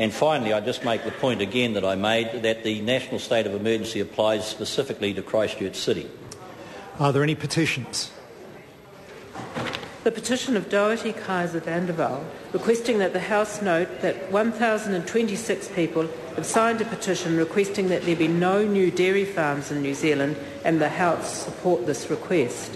And finally, I just make the point again that I made that the national state of emergency applies specifically to Christchurch City. Are there any petitions? The petition of Doherty Kaiser Vanderwaal requesting that the House note that 1,026 people have signed a petition requesting that there be no new dairy farms in New Zealand, and the House support this request.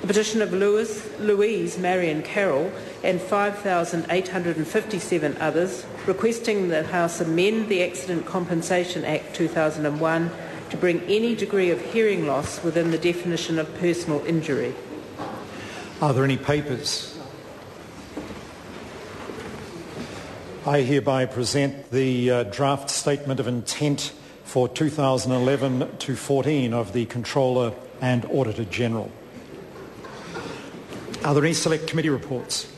The petition of Louise, Marion Carroll and 5,857 others requesting the House amend the Accident Compensation Act 2001 to bring any degree of hearing loss within the definition of personal injury. Are there any papers? I hereby present the draft statement of intent for 2011-14 of the Controller and Auditor General. Are there any select committee reports?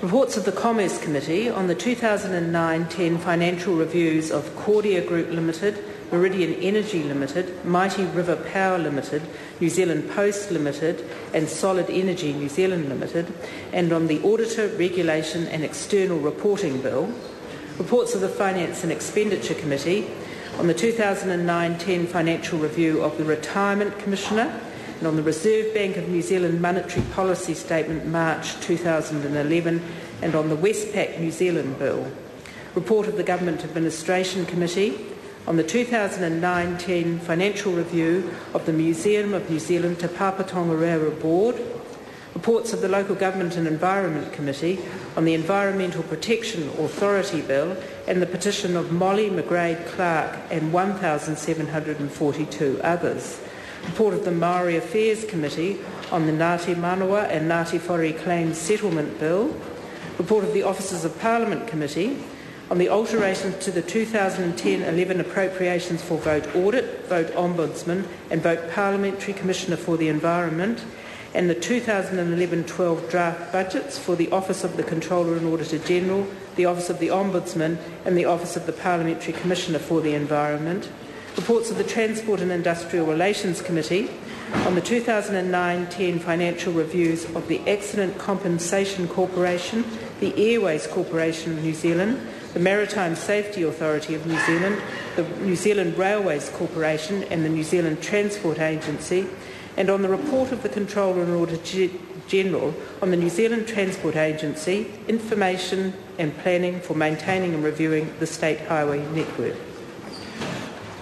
Reports of the Commerce Committee on the 2009-10 financial reviews of Cordia Group Limited, Meridian Energy Limited, Mighty River Power Limited, New Zealand Post Limited and Solid Energy New Zealand Limited, and on the Auditor, Regulation and External Reporting Bill. Reports of the Finance and Expenditure Committee on the 2009-10 financial review of the Retirement Commissioner, and on the Reserve Bank of New Zealand Monetary Policy Statement March 2011, and on the Westpac New Zealand Bill. Report of the Government Administration Committee on the 2009-10 financial review of the Museum of New Zealand Te Papa Tongariro Board. Reports of the Local Government and Environment Committee on the Environmental Protection Authority Bill and the petition of Molly McGrade Clark and 1,742 others. Report of the Maori Affairs Committee on the Ngāti Manawa and Ngāti Whare Claims Settlement Bill. Report of the Officers of Parliament Committee on the alterations to the 2010-11 appropriations for Vote Audit, Vote Ombudsman and Vote Parliamentary Commissioner for the Environment, and the 2011-12 draft budgets for the Office of the Controller and Auditor General, the Office of the Ombudsman and the Office of the Parliamentary Commissioner for the Environment. Reports of the Transport and Industrial Relations Committee on the 2009-10 financial reviews of the Accident Compensation Corporation, the Airways Corporation of New Zealand, the Maritime Safety Authority of New Zealand, the New Zealand Railways Corporation and the New Zealand Transport Agency, and on the report of the Controller and Auditor General on the New Zealand Transport Agency, information and planning for maintaining and reviewing the State Highway Network.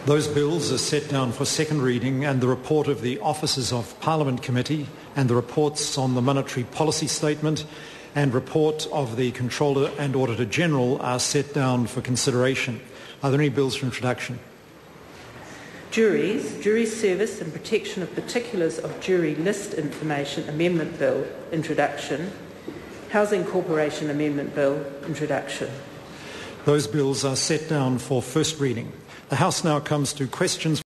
Those bills are set down for second reading, and the report of the Officers of Parliament Committee and the reports on the Monetary Policy Statement and report of the Controller and Auditor General are set down for consideration. Are there any bills for introduction? Juries, Jury Service and Protection of Particulars of Jury List Information Amendment Bill, introduction. Housing Corporation Amendment Bill, introduction. Those bills are set down for first reading. The House now comes to questions